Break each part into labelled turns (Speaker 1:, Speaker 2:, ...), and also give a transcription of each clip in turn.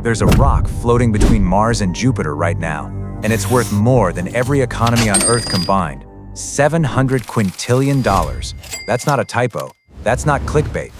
Speaker 1: There's a rock floating between Mars and Jupiter right now, and it's worth more than every economy on Earth combined. $700 quintillion. That's not a typo. That's not clickbait.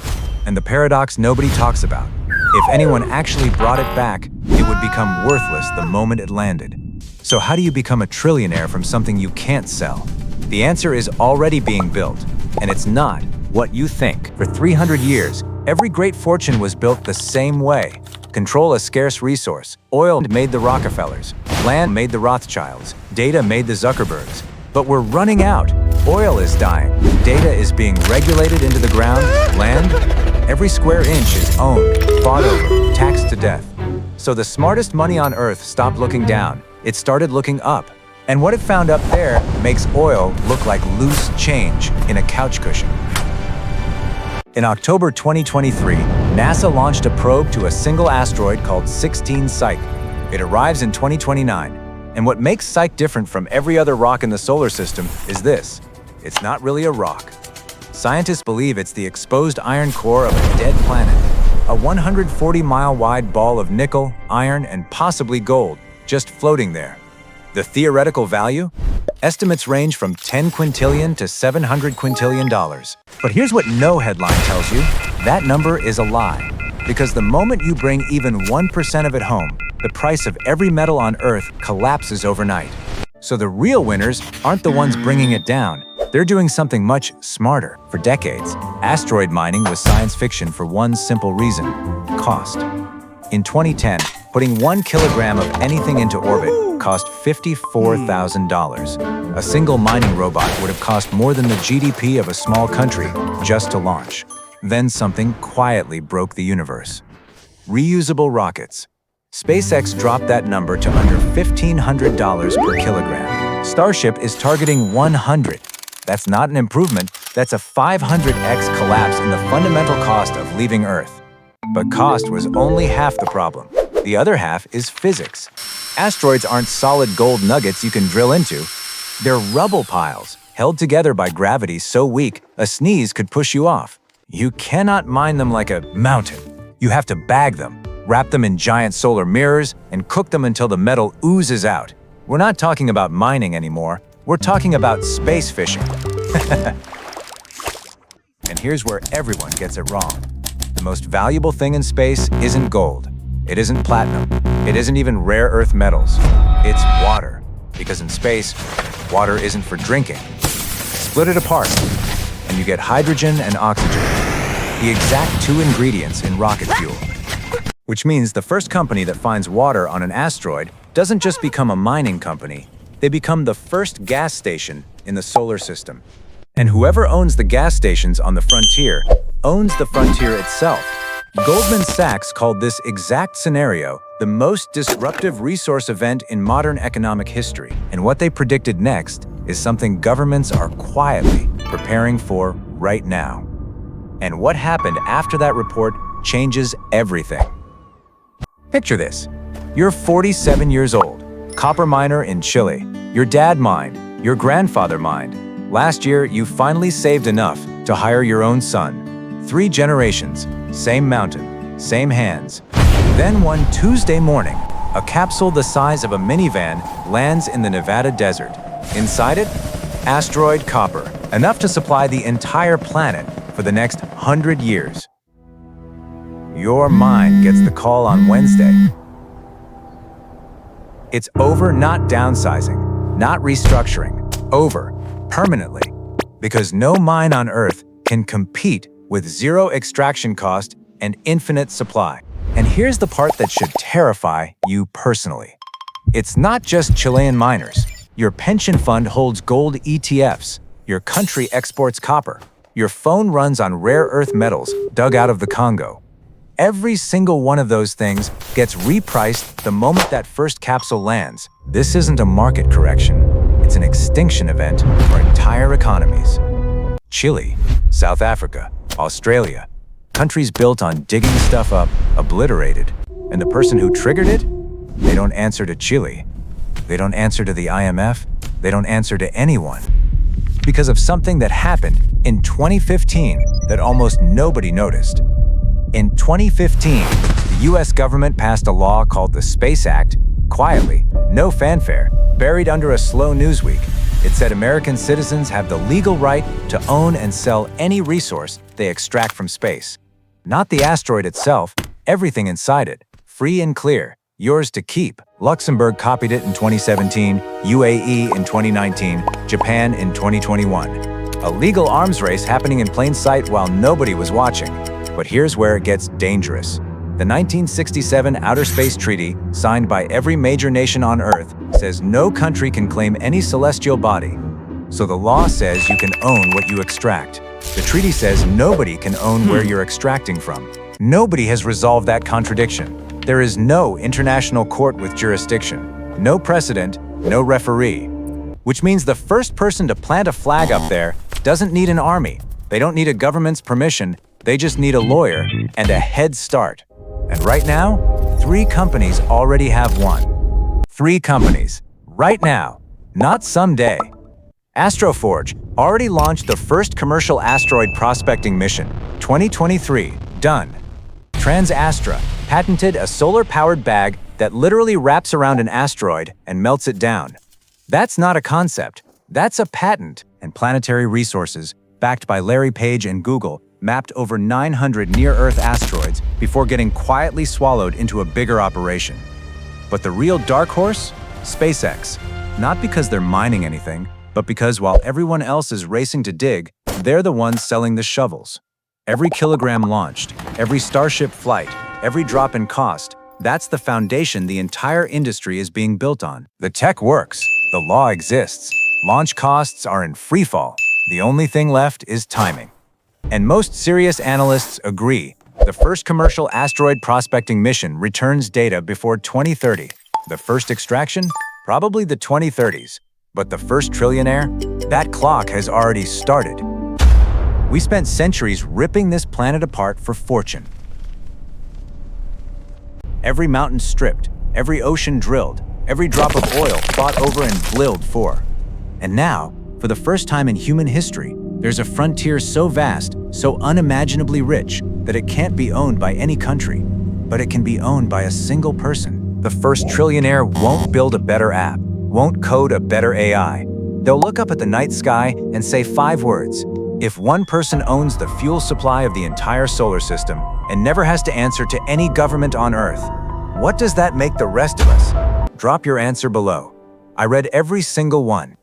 Speaker 1: And the paradox nobody talks about. If anyone actually brought it back, it would become worthless the moment it landed. So how do you become a trillionaire from something you can't sell? The answer is already being built, and it's not what you think. For 300 years, every great fortune was built the same way. Control a scarce resource. Oil made the Rockefellers. Land made the Rothschilds. Data made the Zuckerbergs. But we're running out. Oil is dying. Data is being regulated into the ground. Land, every square inch is owned, fought over, taxed to death. So the smartest money on Earth stopped looking down. It started looking up. And what it found up there makes oil look like loose change in a couch cushion. In October 2023, NASA launched a probe to a single asteroid called 16 Psyche. It arrives in 2029. And what makes Psyche different from every other rock in the solar system is this: it's not really a rock. Scientists believe it's the exposed iron core of a dead planet, a 140-mile-wide ball of nickel, iron, and possibly gold just floating there. The theoretical value? Estimates range from $10 quintillion to $700 quintillion. But here's what no headline tells you: that number is a lie. Because the moment you bring even 1% of it home, the price of every metal on Earth collapses overnight. So the real winners aren't the ones bringing it down. They're doing something much smarter. For decades, asteroid mining was science fiction for one simple reason: cost. In 2010, putting 1 kilogram of anything into orbit cost $54,000. A single mining robot would have cost more than the GDP of a small country just to launch. Then something quietly broke the universe. Reusable rockets. SpaceX dropped that number to under $1,500 per kilogram. Starship is targeting 100. That's not an improvement, that's a 500x collapse in the fundamental cost of leaving Earth. But cost was only half the problem. The other half is physics. Asteroids aren't solid gold nuggets you can drill into. They're rubble piles, held together by gravity so weak a sneeze could push you off. You cannot mine them like a mountain. You have to bag them, wrap them in giant solar mirrors, and cook them until the metal oozes out. We're not talking about mining anymore. We're talking about space fishing. And here's where everyone gets it wrong. The most valuable thing in space isn't gold. It isn't platinum. It isn't even rare earth metals. It's water. Because in space, water isn't for drinking. Split it apart, and you get hydrogen and oxygen, the exact two ingredients in rocket fuel. Which means the first company that finds water on an asteroid doesn't just become a mining company, they become the first gas station in the solar system. And whoever owns the gas stations on the frontier owns the frontier itself. Goldman Sachs called this exact scenario the most disruptive resource event in modern economic history. And what they predicted next is something governments are quietly preparing for right now. And what happened after that report changes everything. Picture this. You're 47 years old, copper miner in Chile. Your dad mined, your grandfather mined. Last year, you finally saved enough to hire your own son. 3 generations, same mountain, same hands. Then one Tuesday morning, a capsule the size of a minivan lands in the Nevada desert. Inside it, asteroid copper, enough to supply the entire planet for the next 100 years. Your mind gets the call on Wednesday. It's over, not downsizing, not restructuring, over, permanently. Because no mine on Earth can compete with zero extraction cost and infinite supply. And here's the part that should terrify you personally. It's not just Chilean miners. Your pension fund holds gold ETFs. Your country exports copper. Your phone runs on rare earth metals dug out of the Congo. Every single one of those things gets repriced the moment that first capsule lands. This isn't a market correction. It's an extinction event for entire economies. Chile, South Africa, Australia, countries built on digging stuff up, obliterated. And the person who triggered it? They don't answer to Chile. They don't answer to the IMF. They don't answer to anyone. Because of something that happened in 2015 that almost nobody noticed. In 2015, the US government passed a law called the Space Act, quietly, no fanfare, buried under a slow news week. It said American citizens have the legal right to own and sell any resource they extract from space. Not the asteroid itself, everything inside it, free and clear, yours to keep. Luxembourg copied it in 2017, UAE in 2019, Japan in 2021. A legal arms race happening in plain sight while nobody was watching. But here's where it gets dangerous. The 1967 Outer Space Treaty, signed by every major nation on Earth, says no country can claim any celestial body. So the law says you can own what you extract. The treaty says nobody can own where you're extracting from. Nobody has resolved that contradiction. There is no international court with jurisdiction, no precedent, no referee. Which means the first person to plant a flag up there doesn't need an army. They don't need a government's permission. They just need a lawyer and a head start. And right now, 3 companies already have one. 3 companies. Right now. Not someday. Astroforge already launched the first commercial asteroid prospecting mission. 2023. Done. TransAstra patented a solar-powered bag that literally wraps around an asteroid and melts it down. That's not a concept. That's a patent. And Planetary Resources, backed by Larry Page and Google, mapped over 900 near-Earth asteroids before getting quietly swallowed into a bigger operation. But the real dark horse? SpaceX. Not because they're mining anything, but because while everyone else is racing to dig, they're the ones selling the shovels. Every kilogram launched, every Starship flight, every drop in cost, that's the foundation the entire industry is being built on. The tech works, the law exists, launch costs are in freefall. The only thing left is timing. And most serious analysts agree, the first commercial asteroid prospecting mission returns data before 2030. The first extraction? Probably the 2030s. But the first trillionaire? That clock has already started. We spent centuries ripping this planet apart for fortune. Every mountain stripped, every ocean drilled, every drop of oil fought over and blilled for. And now, for the first time in human history, there's a frontier so vast, so unimaginably rich, that it can't be owned by any country, but it can be owned by a single person. The first trillionaire won't build a better app, won't code a better AI. They'll look up at the night sky and say 5 words. If one person owns the fuel supply of the entire solar system and never has to answer to any government on Earth, what does that make the rest of us? Drop your answer below. I read every single one.